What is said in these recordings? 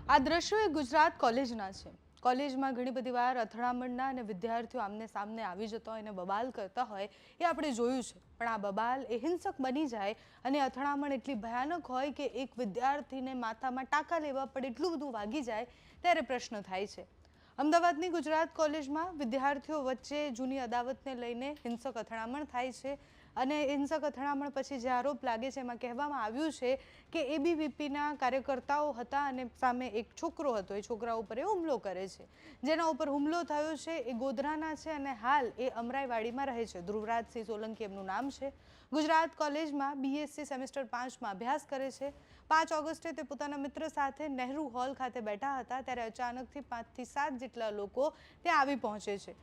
આ દ્રશ્યો એ ગુજરાત કોલેજના છે। કોલેજમાં ઘણી બધી વાર અથડામણના અને વિદ્યાર્થીઓ આમને સામને આવી જતા હોય અને બબાલ કરતા હોય એ આપણે જોયું છે। પણ આ બબાલ એ હિંસક બની જાય અને અથડામણ એટલી ભયાનક હોય કે એક વિદ્યાર્થીને માથામાં ટાંકા લેવા પડે એટલું બધું વાગી જાય ત્યારે પ્રશ્ન થાય છે। અમદાવાદની ગુજરાત કોલેજમાં વિદ્યાર્થીઓ વચ્ચે જૂની અદાવતને લઈને હિંસક અથડામણ થાય છે અને હિંસક અથડામણ પછી જે આરોપ લાગે છે એમાં કહેવામાં આવ્યું છે કે એબીવીપીના કાર્યકર્તાઓ હતા અને સામે એક છોકરો હતો, એ છોકરા ઉપર એ હુમલો કરે છે। જેના ઉપર હુમલો થયો છે એ ગોધરાના છે અને હાલ એ અમરાઈવાડીમાં રહે છે। ધ્રુવરાજસિંહ સોલંકી એમનું નામ છે। ગુજરાત કોલેજમાં બીએસસી સેમેસ્ટર 5માં અભ્યાસ કરે છે। 5 ઓગસ્ટે તે પોતાના મિત્ર સાથે નહેરુ હોલ ખાતે બેઠા હતા ત્યારે અચાનકથી 5 થી 7 જેટલા લોકો ત્યાં આવી પહોંચે છે।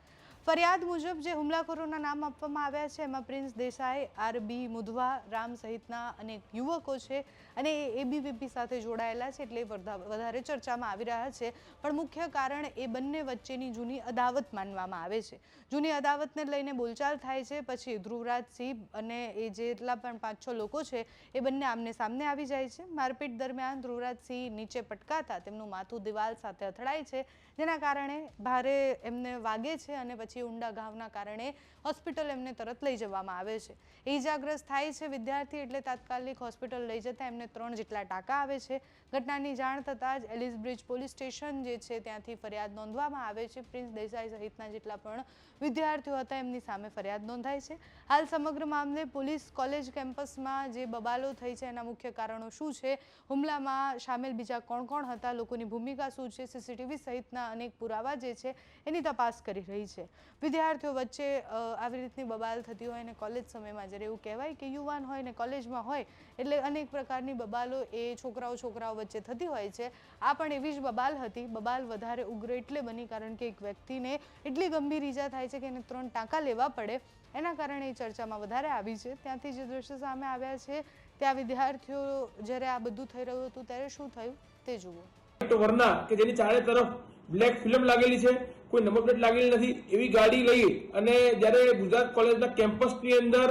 ફરિયાદ મુજબ જે હુમલાખોરોના નામ આપવામાં આવ્યા છે એમાં પ્રિન્સ દેસાઈ, આરબી મુધવા, રામ સહિતના અનેક યુવકો છે અને એ એબીવીપી સાથે જોડાયેલા છે એટલે વધારે ચર્ચામાં આવી રહ્યા છે। પણ મુખ્ય કારણ એ બંને વચ્ચેની જૂની અદાવત માનવામાં આવે છે। જૂની અદાવતને લઈને બોલચાલ થાય છે, પછી ધ્રુવરાજસિંહ અને એ જેટલા પણ 5-6 લોકો છે એ બંને આમને સામને આવી જાય છે। મારપીટ દરમિયાન ધ્રુવરાજસિંહ નીચે પટકાતા તેમનું માથું દિવાલ સાથે અથડાય છે, જેના કારણે ભારે એમને વાગે છે અને પછી ઊંડા ઘાવના કારણે હોસ્પિટલ એમને તરત લઈ જવામાં આવે છે। ઈજાગ્રસ્ત થાય છે વિદ્યાર્થી એટલે તાત્કાલિક હોસ્પિટલ લઈ જતા એમને 3 જેટલા ટાંકા આવે છે। ઘટનાની જાણ થતાં જ એલિસ બ્રિજ પોલીસ સ્ટેશન જે છે ત્યાંથી ફરિયાદ નોંધવામાં આવે છે। પ્રિન્સ દેસાઈ સહિતના જેટલા પણ વિદ્યાર્થીઓ હતા એમની સામે ફરિયાદ નોંધાઈ છે। હાલ સમગ્ર મામલે પોલીસ કોલેજ કેમ્પસમાં જે બબાલો થઈ છે એના મુખ્ય કારણો શું છે, હુમલામાં સામેલ બીજા કોણ કોણ હતા, લોકોની ભૂમિકા શું છે, સીસીટીવી સહિતના અનેક પુરાવા જે છે એની તપાસ કરી રહી છે। વિદ્યાર્થીઓ વચ્ચે આવી રીતની બબાલ થતી હોય અને કોલેજ સમયમાં જ્યારે એવું કહેવાય કે યુવાન હોય ને કોલેજમાં હોય એટલે અનેક પ્રકારની બબાલો એ છોકરાઓ વચ્ચે થતી હોય છે। આ પણ એવી જ બબાલ હતી। બબાલ વધારે ઉગ્ર એટલે બની કારણ કે એક વ્યક્તિને એટલી ગંભીર ઈજા થાય છે કે એને 3 ટાંકા લેવા પડે, એના કારણે એ ચર્ચામાં વધારે આવી છે। ત્યાંથી જે દ્રશ્ય સામે આવ્યા છે ત્યાં વિદ્યાર્થીઓ જ્યારે આ બધું થઈ રહ્યું હતું ત્યારે શું થયું તે જુઓ। વરના કે જેની ચારે તરફ બ્લેક ફિલ્મ લાગેલી છે, કોઈ નંબર પ્લેટ લાગેલી નથી, એવી ગાડી લઈ અને જ્યારે ગુજરાત કોલેજના કેમ્પસની અંદર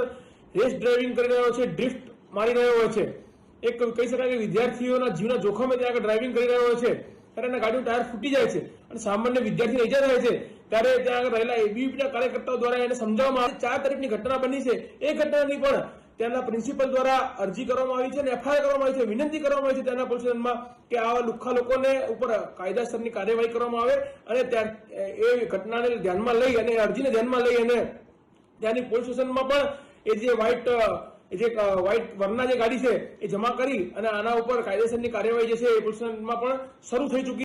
રેસ ડ્રાઇવિંગ કરી રહ્યો છે, ડ્રિફ્ટ મારી રહ્યો હોય છે, એક કહી શકાય કે વિદ્યાર્થીઓના જીવના જોખમે ત્યાં આગળ ડ્રાઇવિંગ કરી રહ્યો હોય છે ત્યારે એના ગાડીનું ટાયર ફૂટી જાય છે અને સામાન્ય વિદ્યાર્થીને ઈજા થાય છે ત્યારે ત્યાં આગળ રહેલા એબીવીપીના કાર્યકર્તાઓ દ્વારા એને સમજાવવામાં આવે। 4 તારીખની ઘટના બની છે, એ ઘટનાની પણ ત્યાંના પ્રિન્સિપલ દ્વારા અરજી કરવામાં આવી છે અને એફઆઈઆર કરવામાં આવી છે, વિનંતી કરવામાં આવી છે ત્યાંના પોલીસ સ્ટેશનમાં કે આવા લુખ્ખા લોકોને ઉપર કાયદાસરની કાર્યવાહી કરવામાં આવે અને ત્યાં એ ઘટનાને ધ્યાનમાં લઈ અને અરજીને ધ્યાનમાં લઈ અને ત્યાંની પોલીસ સ્ટેશનમાં પણ એ જે વ્હાઇટ વરના જે ગાડી છે એ જમા કરી અને આના ઉપર કાયદેસરની કાર્યવાહી જે છે એ પોલીસ સ્ટેશનમાં પણ શરૂ થઈ ચૂકી